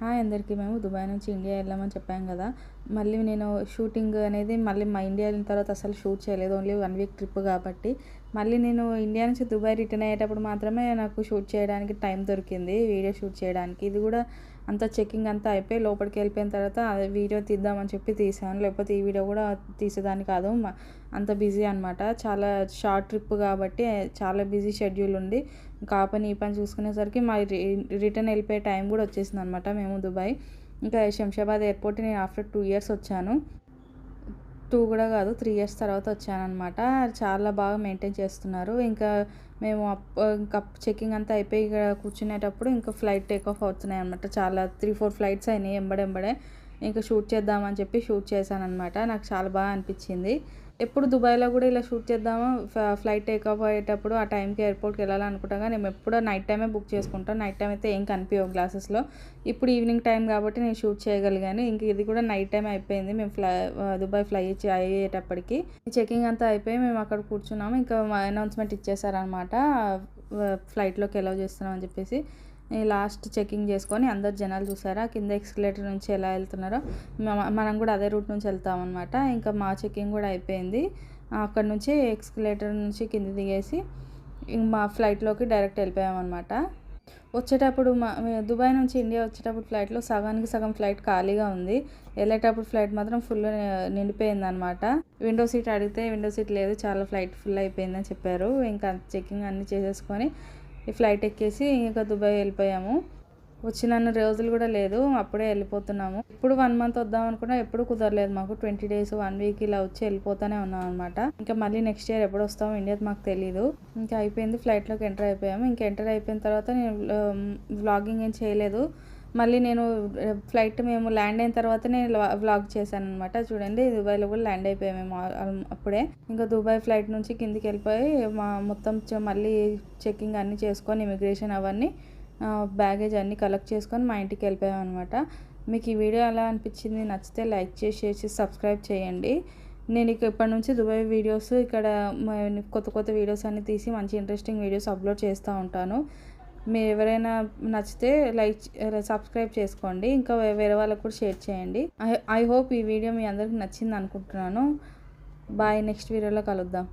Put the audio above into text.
Hi అందరికీ. మేము Dubai నుంచి ఇండియా వెళ్ళామని చెప్పాం కదా. మళ్ళీ నేను షూటింగ్ అనేది మళ్ళీ మా ఇండియా వెళ్ళిన తర్వాత అసలు షూట్ చేయలేదు. ఓన్లీ 1 వీక్ ట్రిప్ కాబట్టి మళ్ళీ నేను ఇండియా నుంచి దుబాయ్ రిటర్న్ అయ్యేటప్పుడు మాత్రమే నాకు షూట్ చేయడానికి టైం దొరికింది, వీడియో షూట్ చేయడానికి. ఇది కూడా అంతా చెకింగ్ అంతా అయిపోయి లోపలికి వెళ్ళిపోయిన తర్వాత వీడియో తీద్దామని చెప్పి తీసాను, లేకపోతే ఈ వీడియో కూడా తీసేదాన్ని కాదు. అంత బిజీ అనమాట. చాలా షార్ట్ ట్రిప్ కాబట్టి చాలా బిజీ షెడ్యూల్ ఉంది. ఇంకా ఆ పని ఈ పని చూసుకునేసరికి మా రిటర్న్ వెళ్ళిపోయే టైం కూడా వచ్చేసింది అనమాట. మేము దుబాయ్ ఇంకా శంషాబాద్ ఎయిర్పోర్ట్ నేను ఆఫ్టర్ 2 ఇయర్స్ వచ్చాను. 2 కూడా కాదు, 3 ఇయర్స్ తర్వాత వచ్చానమాట. చాలా బాగా మెయింటైన్ చేస్తున్నారు. ఇంకా మేము ఇంకా చెకింగ్ అంతా అయిపోయి ఇక్కడ కూర్చునేటప్పుడు ఇంకా ఫ్లైట్ టేక్ ఆఫ్ అవుతున్నాయి అనమాట. చాలా 3-4 ఫ్లైట్స్ అయినాయి ఎంబడెంబడే. ఇంకా షూట్ చేద్దామని చెప్పి షూట్ చేశాను అనమాట. నాకు చాలా బాగా అనిపించింది. ఎప్పుడు దుబాయ్లో కూడా ఇలా షూట్ చేద్దాము, ఫ్లైట్ టేక్ ఆఫ్ అయ్యేటప్పుడు ఆ టైంకి ఎయిర్పోర్ట్కి వెళ్ళాలనుకుంటాగా. నేను ఎప్పుడో నైట్ టైమే బుక్ చేసుకుంటాను. నైట్ టైం అయితే ఏం కనిపించవు గ్లాసెస్లో. ఇప్పుడు ఈవినింగ్ టైం కాబట్టి నేను షూట్ చేయగలిగాను. ఇంక ఇది కూడా నైట్ టైం అయిపోయింది. మేము దుబాయ్ ఫ్లై అయ్యేటప్పటికి చెకింగ్ అంతా అయిపోయి మేము అక్కడ కూర్చున్నాము. ఇంకా అనౌన్స్మెంట్ ఇచ్చేసారనమాట, ఫ్లైట్లోకి అలౌ చేస్తున్నాం అని చెప్పేసి. లాస్ట్ చెకింగ్ చేసుకొని అందరు జనాలు చూసారా కింద ఎక్స్కలేటర్ నుంచి ఎలా వెళ్తున్నారో. మనం కూడా అదే రూట్ నుంచి వెళ్తామన్నమాట. ఇంకా మా చెకింగ్ కూడా అయిపోయింది. అక్కడ నుంచి ఎక్స్కలేటర్ నుంచి కింద దిగేసి మా ఫ్లైట్లోకి డైరెక్ట్ వెళ్ళిపోయామన్నమాట. వచ్చేటప్పుడు దుబాయ్ నుంచి ఇండియా వచ్చేటప్పుడు ఫ్లైట్లో సగానికి సగం ఫ్లైట్ ఖాళీగా ఉంది. వెళ్ళేటప్పుడు ఫ్లైట్ మాత్రం ఫుల్ నిండిపోయింది అనమాట. విండో సీట్ అడిగితే విండో సీట్ లేదు, చాలా ఫ్లైట్ ఫుల్ అయిపోయిందని చెప్పారు. ఇంకా చెకింగ్ అన్నీ చేసేసుకొని ఈ ఫ్లైట్ ఎక్కేసి ఇంకా దుబాయ్ వెళ్ళిపోయాము. వచ్చిన రోజులు కూడా లేదు, అప్పుడే వెళ్ళిపోతున్నాము. ఇప్పుడు 1 మంత్ వద్దాం అనుకున్నా ఎప్పుడు కుదరలేదు మాకు. 20 days 1 week ఇలా వచ్చి వెళ్ళిపోతూనే ఉన్నాం అనమాట. ఇంకా మళ్ళీ నెక్స్ట్ ఇయర్ ఎప్పుడు వస్తామో ఇండియాకి మాకు తెలీదు. ఇంకా అయిపోయింది, ఫ్లైట్లోకి ఎంటర్ అయిపోయాము. ఇంకా ఎంటర్ అయిపోయిన తర్వాత నేను వ్లాగింగ్ ఏం చేయలేదు. మళ్ళీ నేను ఫ్లైట్ మేము ల్యాండ్ అయిన తర్వాత నేను వ్లాగ్ చేశాను అనమాట. చూడండి, దుబాయ్లో కూడా ల్యాండ్ అయిపోయాము మేము అప్పుడే. ఇంకా దుబాయ్ ఫ్లైట్ నుంచి కిందికి వెళ్ళిపోయి మొత్తం మళ్ళీ చెకింగ్ అన్నీ చేసుకొని ఇమిగ్రేషన్ అవన్నీ బ్యాగేజ్ అన్నీ కలెక్ట్ చేసుకొని మా ఇంటికి వెళ్ళిపోయాం అనమాట. మీకు ఈ వీడియో ఎలా అనిపించింది? నచ్చితే లైక్ చేసి షేర్ చేసి సబ్స్క్రైబ్ చేయండి. నేను ఇప్పటి నుంచి దుబాయ్ వీడియోస్ ఇక్కడ కొత్త వీడియోస్ అన్నీ తీసి మంచి ఇంట్రెస్టింగ్ వీడియోస్ అప్లోడ్ చేస్తూ ఉంటాను. మీరు ఎవరైనా నచ్చితే సబ్స్క్రైబ్ చేసుకోండి. ఇంకా వేరే వాళ్ళకు కూడా షేర్ చేయండి. ఐ హోప్ ఈ వీడియో మీ అందరికి నచ్చింది అనుకుంటున్నాను. బాయ్, నెక్స్ట్ వీడియోలో కలుద్దాం.